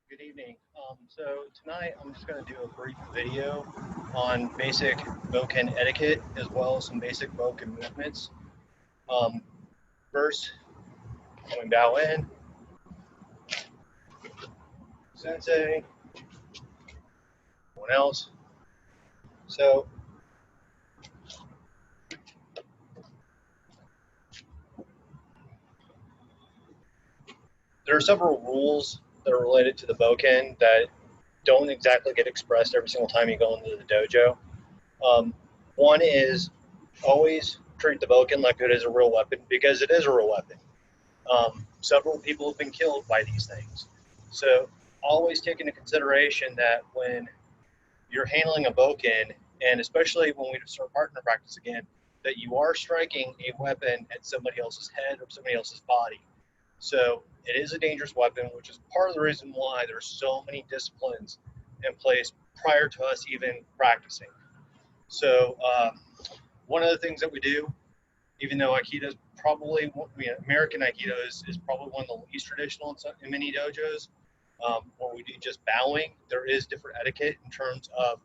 Good evening. So tonight I'm just going to do a brief video on basic Boken etiquette as well as some basic Boken movements. Um, First, I'm going to bow in, Sensei, everyone else. So there are several rules that are related to the Boken that don't exactly get expressed every single time you go into the dojo. Um, One is always treat the Boken like it is a real weapon because it is a real weapon. Several people have been killed by these things. So always take into consideration that when you're handling a boken, and especially when we start partner practice again, that you are striking a weapon at somebody else's head or somebody else's body. So it is a dangerous weapon, which is part of the reason why there's so many disciplines in place prior to us even practicing. So one of the things that we do, even though Aikido is probably, American Aikido is probably one of the least traditional in many dojos, where we do just bowing. There is different etiquette in terms of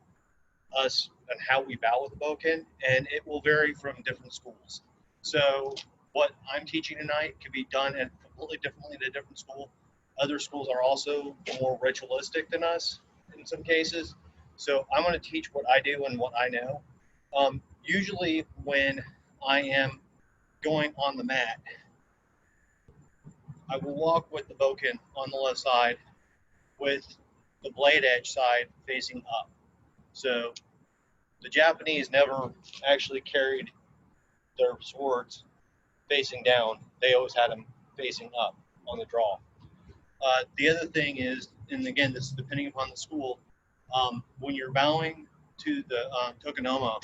us and how we bow with the Boken, and it will vary from different schools. So what I'm teaching tonight can be done and completely differently in a different school. Other schools are also more ritualistic than us in some cases. So I'm going to teach what I do and what I know. Usually when I am going on the mat, I will walk with the Boken on the left side with the blade edge side facing up. So the Japanese never actually carried their swords facing down. They always had them facing up on the draw. The other thing is, and again, this is depending upon the school, when you're bowing to the tokonoma,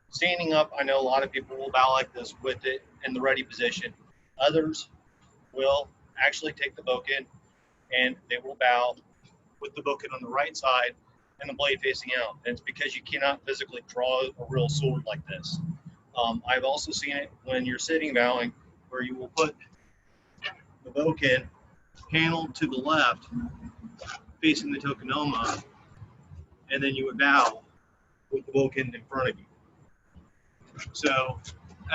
standing up, I know a lot of people will bow like this with it in the ready position. Others will actually take the Boken and they will bow with the Boken on the right side and the blade facing out. And it's because you cannot physically draw a real sword like this. I've also seen it when you're sitting bowing, where you will put the Boken handled to the left, facing the tokonoma, and then you would bow with the Boken in front of you. So,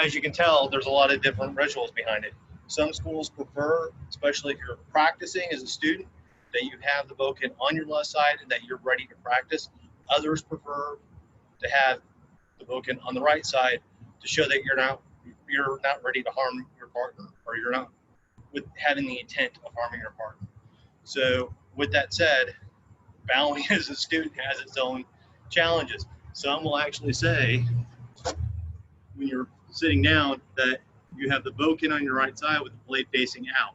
as you can tell, there's a lot of different rituals behind it. Some schools prefer, especially if you're practicing as a student, that you have the Boken on your left side and that you're ready to practice. Others prefer to have the Boken on the right side to show that you're not ready to harm your partner, or you're not with having the intent of harming your partner. So with that said, bowing as a student has its own challenges. Some will actually say when you're sitting down that you have the Boken on your right side with the blade facing out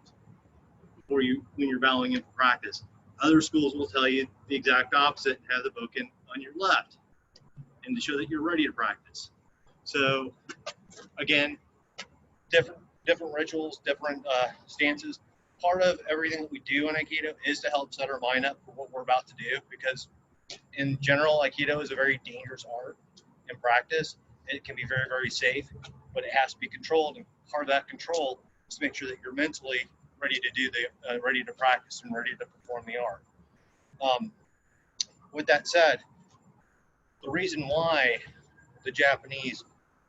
before you when you're bowing in for practice. Other schools will tell you the exact opposite and have the Boken on your left, and to show that you're ready to practice. So again, different rituals, different stances. Part of everything that we do in Aikido is to help set our mind up for what we're about to do, because in general, Aikido is a very dangerous art in practice. It can be very, very safe, but it has to be controlled. And part of that control is to make sure that you're mentally ready to ready to practice and ready to perform the art. Um, with that said, the reason why the Japanese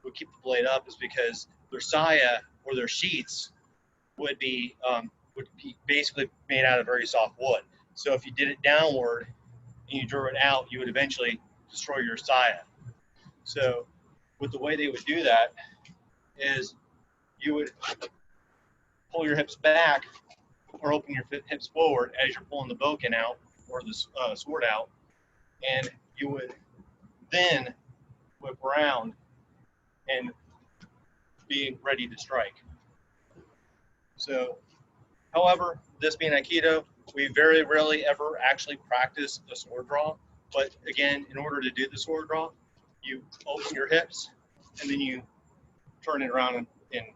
would keep the blade up is because their saya or their sheets would be basically made out of very soft wood. So if you did it downward and you drew it out, you would eventually destroy your saya. So with the way they would do that is you would pull your hips back or open your hips forward as you're pulling the Boken out or the sword out, and you would then whip around and be ready to strike. So, however, this being Aikido, we very rarely ever actually practice the sword draw. But again, in order to do the sword draw, you open your hips and then you turn it around and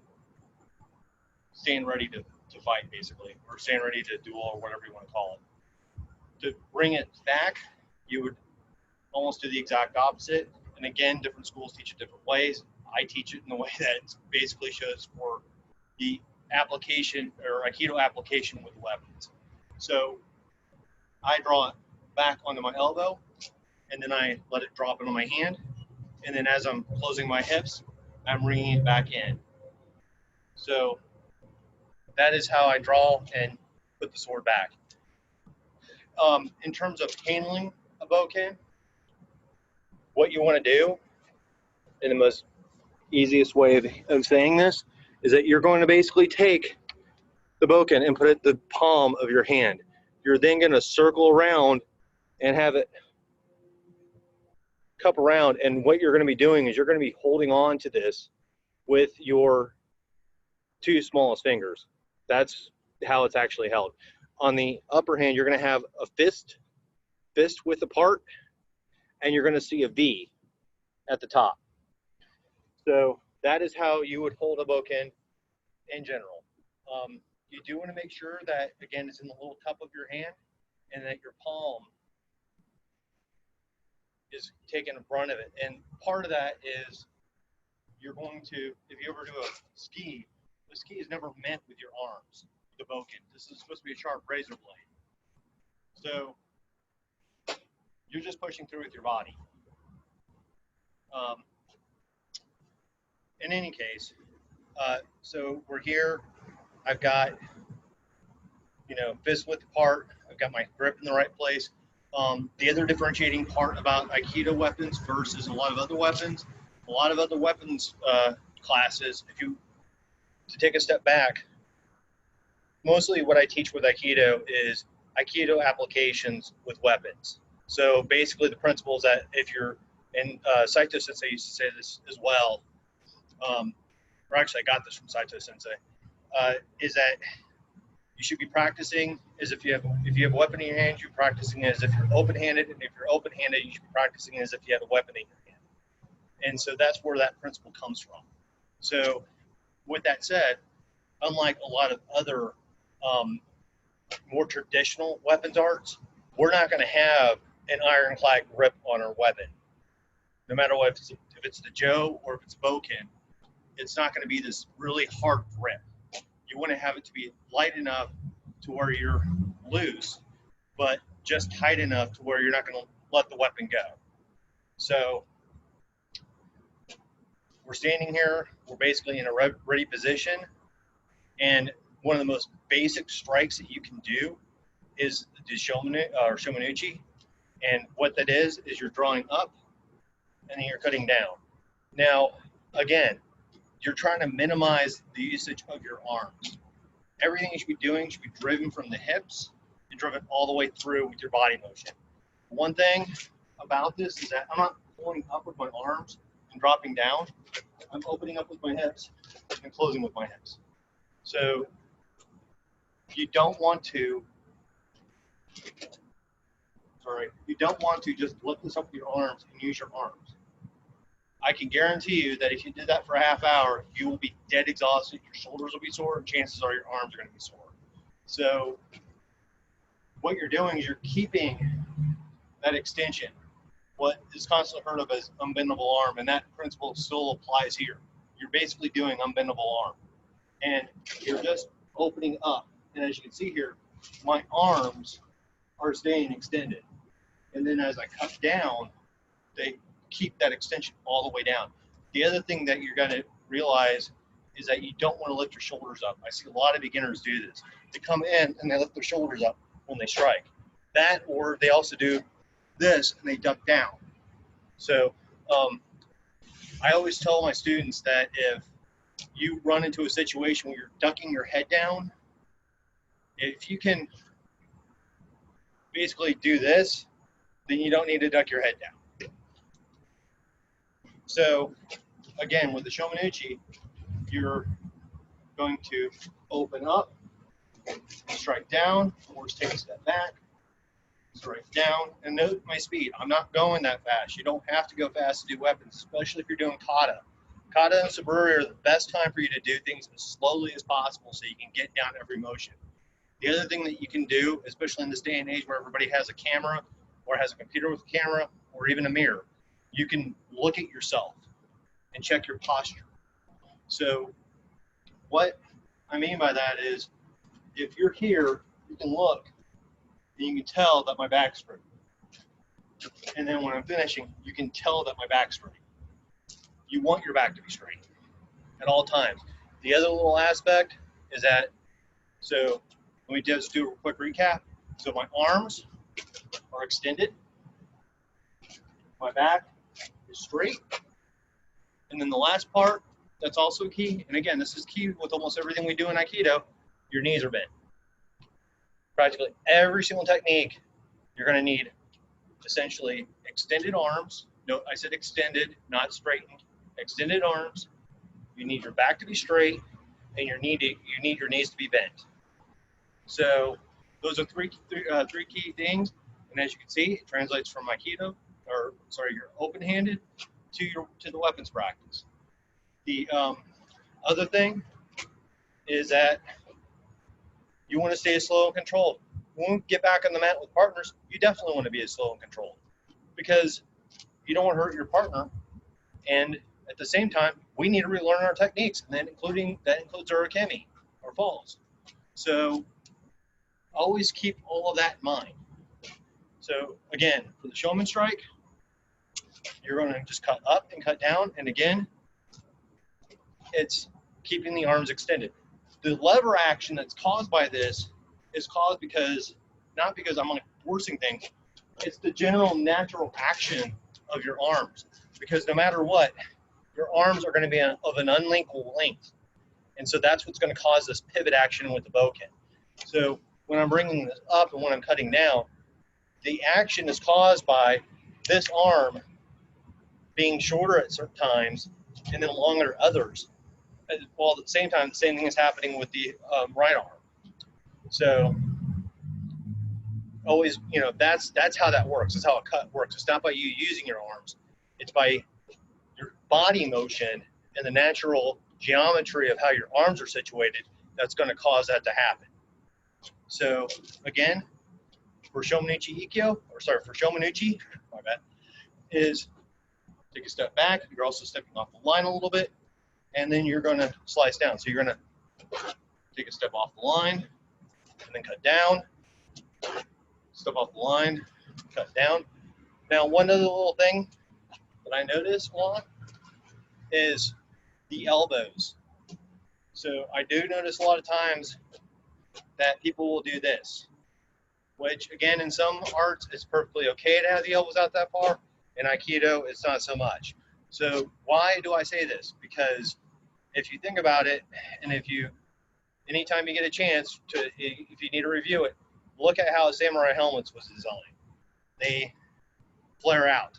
stand ready to fight, basically, or stand ready to duel, or whatever you want to call it. To bring it back, you would almost do the exact opposite. And again, different schools teach it different ways. I teach it in the way that basically shows for the application or Aikido application with weapons. So I draw it back onto my elbow, and then I let it drop into my hand. And then as I'm closing my hips, I'm bringing it back in. So that is how I draw and put the sword back. In terms of handling a bokken, what you want to do, in the most easiest way of saying this, is that you're going to basically take the bokken and put it in the palm of your hand. You're then going to circle around and have it cup around, and what you're going to be doing is you're going to be holding on to this with your two smallest fingers. That's how it's actually held. On the upper hand, you're going to have a fist width apart, and you're going to see a V at the top. So that is how you would hold a bokken in general. You do want to make sure that, again, it's in the little cup of your hand, and that your palm is taking the brunt of it. And part of that is you're going to, if you ever do a ski, the ski is never meant with your arms, the bokken. This is supposed to be a sharp razor blade. So you're just pushing through with your body. In any case, so we're here. I've got, fist width apart. I've got my grip in the right place. The other differentiating part about Aikido weapons versus a lot of other weapons classes, to take a step back, mostly what I teach with Aikido is Aikido applications with weapons. So basically the principle is that if you're, and Saito Sensei used to say this as well, or actually I got this from Saito Sensei, is that you should be practicing as if you have a weapon in your hand, you're practicing as if you're open-handed, and if you're open-handed, you should be practicing as if you have a weapon in your hand. And so that's where that principle comes from. So with that said, unlike a lot of other more traditional weapons arts, we're not going to have an ironclad grip on our weapon. No matter what, if it's the Joe or if it's bokken, it's not going to be this really hard grip. You want to have it to be light enough to where you're loose, but just tight enough to where you're not going to let the weapon go. So we're standing here, we're basically in a ready position, and one of the most basic strikes that you can do is the shomenuchi, and what that is you're drawing up and then you're cutting down. Now, again, you're trying to minimize the usage of your arms. Everything you should be doing should be driven from the hips and driven all the way through with your body motion. One thing about this is that I'm not pulling up with my arms and dropping down. I'm opening up with my hips and closing with my hips. So you don't want to just lift this up with your arms and use your arms. I can guarantee you that if you did that for a half hour, you will be dead exhausted, your shoulders will be sore, and chances are your arms are going to be sore. So what you're doing is you're keeping that extension, what is constantly heard of as unbendable arm, and that principle still applies here. You're basically doing unbendable arm, and you're just opening up. And as you can see here, my arms are staying extended. And then as I cut down, they keep that extension all the way down. The other thing that you're going to realize is that you don't want to lift your shoulders up. I see a lot of beginners do this. They come in and they lift their shoulders up when they strike. That, or they also do this and they duck down. So I always tell my students that if you run into a situation where you're ducking your head down, if you can basically do this, then you don't need to duck your head down. So again, with the shomenuchi, you're going to open up, strike down, or just take a step back, strike down, and note my speed. I'm not going that fast. You don't have to go fast to do weapons, especially if you're doing kata. Kata and saburi are the best time for you to do things as slowly as possible so you can get down every motion. The other thing that you can do, especially in this day and age where everybody has a camera or has a computer with a camera or even a mirror, you can look at yourself and check your posture. So what I mean by that is if you're here, you can look and you can tell that my back's straight. And then when I'm finishing, you can tell that my back's straight. You want your back to be straight at all times. The other little aspect is that, so let me just do a quick recap. So my arms are extended, my back is straight, and then the last part that's also key, and again, this is key with almost everything we do in Aikido, your knees are bent. Practically every single technique, you're going to need essentially extended arms. No, I said extended, not straightened. Extended arms. You need your back to be straight, and you need your knees to be bent. So those are three key things. And as you can see, it translates from Aikido, or sorry, your open-handed to the weapons practice. The other thing is that you want to stay as slow and controlled. When we get back on the mat with partners, you definitely want to be as slow and controlled, because you don't want to hurt your partner. And at the same time, we need to relearn our techniques, and that includes our akemi, our falls. So always keep all of that in mind. So again, for the showman strike, you're going to just cut up and cut down, and again, it's keeping the arms extended. The lever action that's caused by this is caused because, not because I'm like forcing things, it's the general natural action of your arms. Because no matter what, your arms are going to be of an unequal length. And so that's what's going to cause this pivot action with the bokken. So when I'm bringing this up and when I'm cutting down, the action is caused by this arm being shorter at certain times and then longer at others. While at the same time, the same thing is happening with the right arm. So always, that's how that works. That's how a cut works. It's not by you using your arms. It's by your body motion and the natural geometry of how your arms are situated that's going to cause that to happen. So again, for Shomanuchi Ikkyo, for Shomanuchi, my bad, is take a step back. You're also stepping off the line a little bit, and then you're going to slice down. So you're going to take a step off the line, and then cut down. Step off the line, cut down. Now, one other little thing that I notice a lot is the elbows. So I do notice a lot of times that people will do this, which again, in some arts, it's perfectly okay to have the elbows out that far. In Aikido, it's not so much. So why do I say this? Because if you think about it, and anytime you get a chance to, if you need to review it, look at how samurai helmets was designed. They flare out.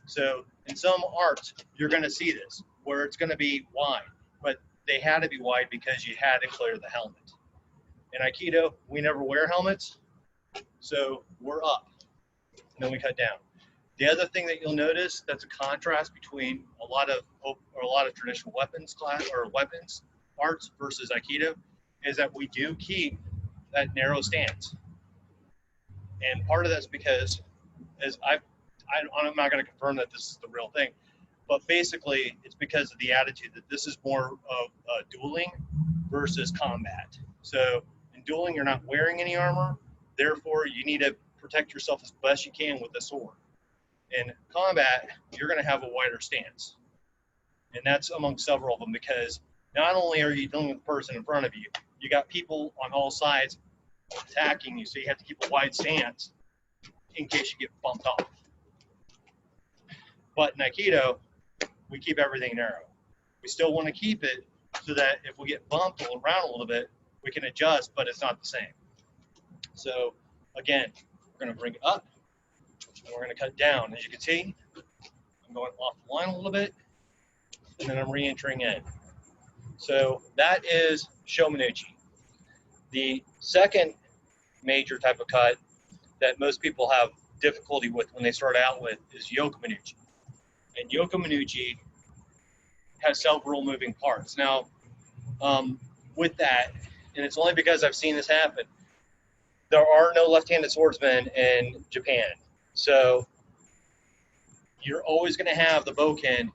So in some arts, you're going to see this, where it's going to be wide, but they had to be wide because you had to clear the helmet. In Aikido, we never wear helmets, so we're up, and then we cut down. The other thing that you'll notice that's a contrast between a lot of traditional weapons arts versus Aikido is that we do keep that narrow stance. And part of that's because, I'm not going to confirm that this is the real thing, but basically it's because of the attitude that this is more of dueling versus combat. So in dueling, you're not wearing any armor, therefore you need to protect yourself as best you can with a sword. In combat, you're going to have a wider stance. And that's among several of them, because not only are you dealing with the person in front of you, you got people on all sides attacking you, so you have to keep a wide stance in case you get bumped off. But in Aikido, we keep everything narrow. We still want to keep it so that if we get bumped around a little bit, we can adjust, but it's not the same. So again, we're going to bring it up, and we're going to cut down. As you can see, I'm going off the line a little bit, and then I'm re-entering in. So that is Shomanuchi. The second major type of cut that most people have difficulty with when they start out with is Yokomanuchi. And Yokomanuchi has several moving parts. Now, with that, and it's only because I've seen this happen, there are no left-handed swordsmen in Japan. So you're always going to have the bokken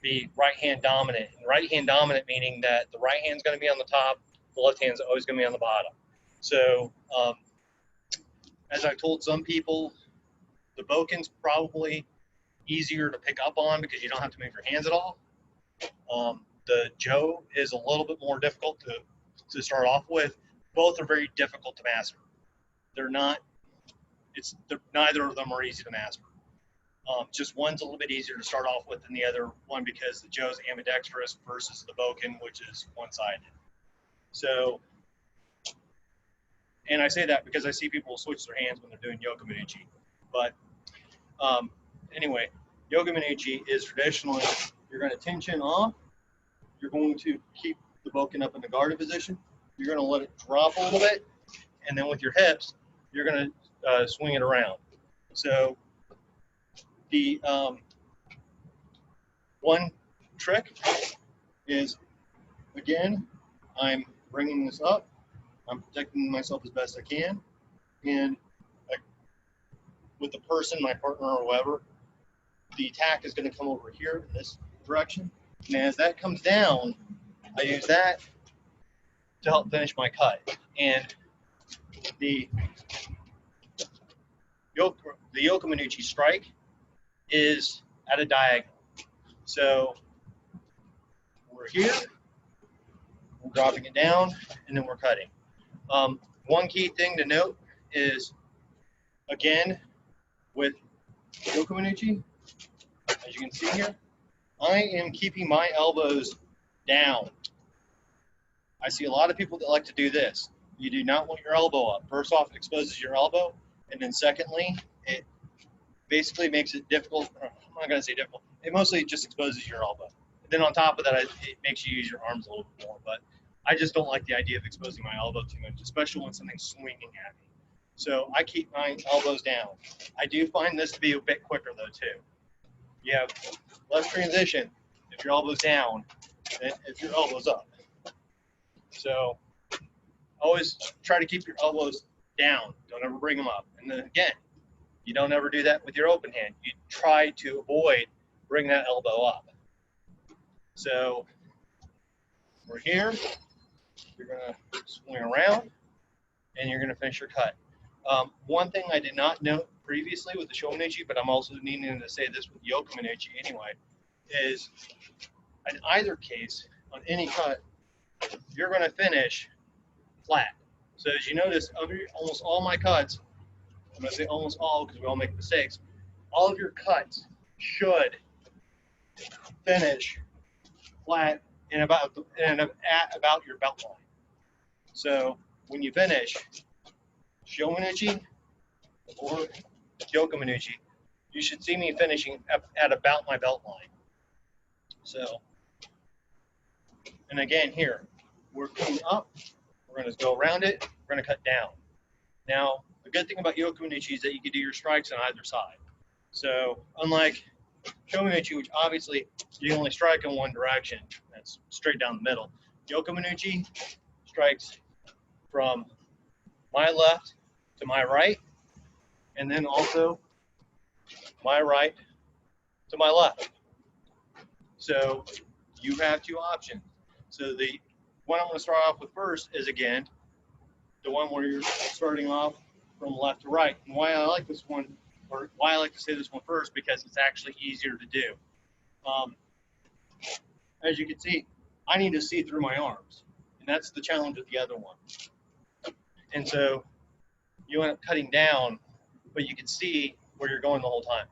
be right-hand dominant. And right-hand dominant meaning that the right hand's going to be on the top, the left hand's always going to be on the bottom. So as I told some people, the Boken's probably easier to pick up on because you don't have to move your hands at all. The Joe is a little bit more difficult to start off with. Both are very difficult to master. They're not. Neither of them are easy to master. Just one's a little bit easier to start off with than the other one because the Joe's ambidextrous versus the Boken, which is one-sided. So, and I say that because I see people switch their hands when they're doing Yoka Minuchi. But anyway, Yoka Minuchi is traditionally, you're going to tension off. You're going to keep the Boken up in the guarded position. You're going to let it drop a little bit. And then with your hips, you're going to swing it around. So the one trick is, again, I'm bringing this up. I'm protecting myself as best I can. And with the person, my partner or whoever, the attack is going to come over here in this direction. And as that comes down, I use that to help finish my cut. And the Yoka Minuchi strike is at a diagonal. So we're here, we're dropping it down, and then we're cutting. One key thing to note is, again, with Yoka Minuchi, as you can see here, I am keeping my elbows down. I see a lot of people that like to do this. You do not want your elbow up. First off, it exposes your elbow, and then secondly, it basically makes it difficult. I'm not going to say difficult. It mostly just exposes your elbow. And then on top of that, it makes you use your arms a little bit more. But I just don't like the idea of exposing my elbow too much, especially when something's swinging at me. So I keep my elbows down. I do find this to be a bit quicker, though, too. You have less transition if your elbow's down than if your elbow's up. So always try to keep your elbows down. Don't ever bring them up. And then again, you don't ever do that with your open hand. You try to avoid bringing that elbow up. So we're here. You're going to swing around, and you're going to finish your cut. One thing I did not note previously with the Shominachi, but I'm also needing to say this with Yoka Minuchi anyway, is in either case, on any cut, you're going to finish flat. So as you notice, almost all my cuts, I'm going to say almost all because we all make mistakes, all of your cuts should finish flat and at about your belt line. So when you finish Shominachi or Yoka Minuchi, you should see me finishing at about my belt line. So, and again here, we're coming up, we're going to go around it, we're going to cut down. Now, the good thing about Yoka Minuchi is that you can do your strikes on either side. So, unlike Shominachi, which obviously you only strike in one direction, that's straight down the middle. Yoka Minuchi strikes from my left to my right, and then also my right to my left. So you have two options. So the one I'm going to start off with first is, again, the one where you're starting off from left to right. And why I like this one, or why I like to say this one first, because it's actually easier to do. As you can see, I need to see through my arms, and that's the challenge with the other one. And so you end up cutting down, but you can see where you're going the whole time.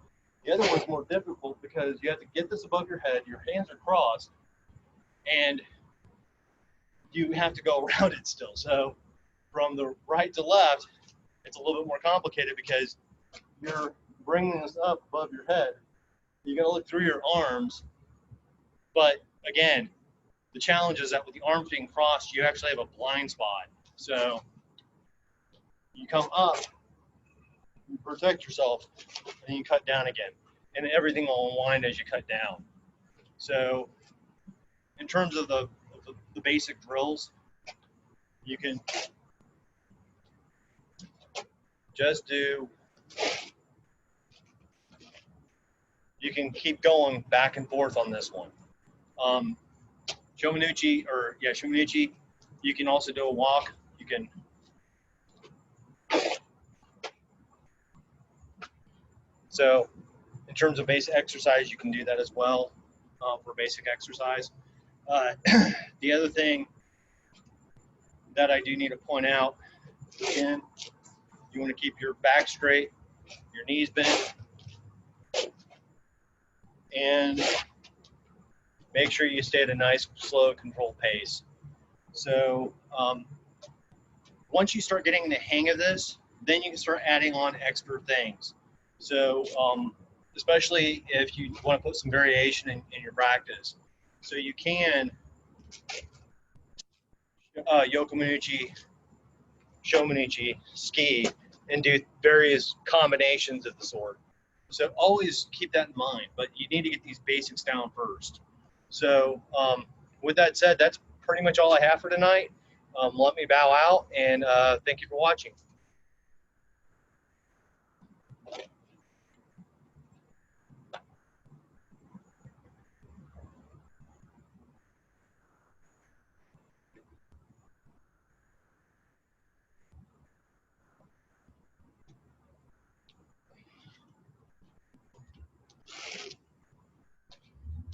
The other one's more difficult because you have to get this above your head, your hands are crossed, and you have to go around it still. So from the right to left, it's a little bit more complicated because you're bringing this up above your head. You got to look through your arms, but again, the challenge is that with the arms being crossed, you actually have a blind spot. So you come up, you protect yourself, and you cut down again. And everything will unwind as you cut down. So in terms of the basic drills, you can just do, you can keep going back and forth on this one. Shominachi, you can also do a walk. You can So in terms of basic exercise, you can do that as well for basic exercise. The other thing that I do need to point out, again, you want to keep your back straight, your knees bent, and make sure you stay at a nice, slow, controlled pace. So once you start getting the hang of this, then you can start adding on extra things. So especially if you want to put some variation in your practice. So you can Yokomuchi, Shomanichi, ski, and do various combinations of the sword. So always keep that in mind, but you need to get these basics down first. So with that said, that's pretty much all I have for tonight. Let me bow out, and thank you for watching.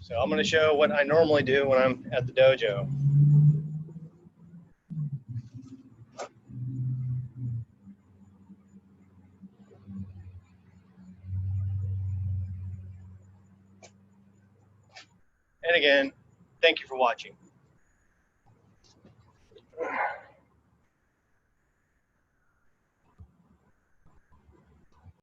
So I'm going to show what I normally do when I'm at the dojo. And again, thank you for watching.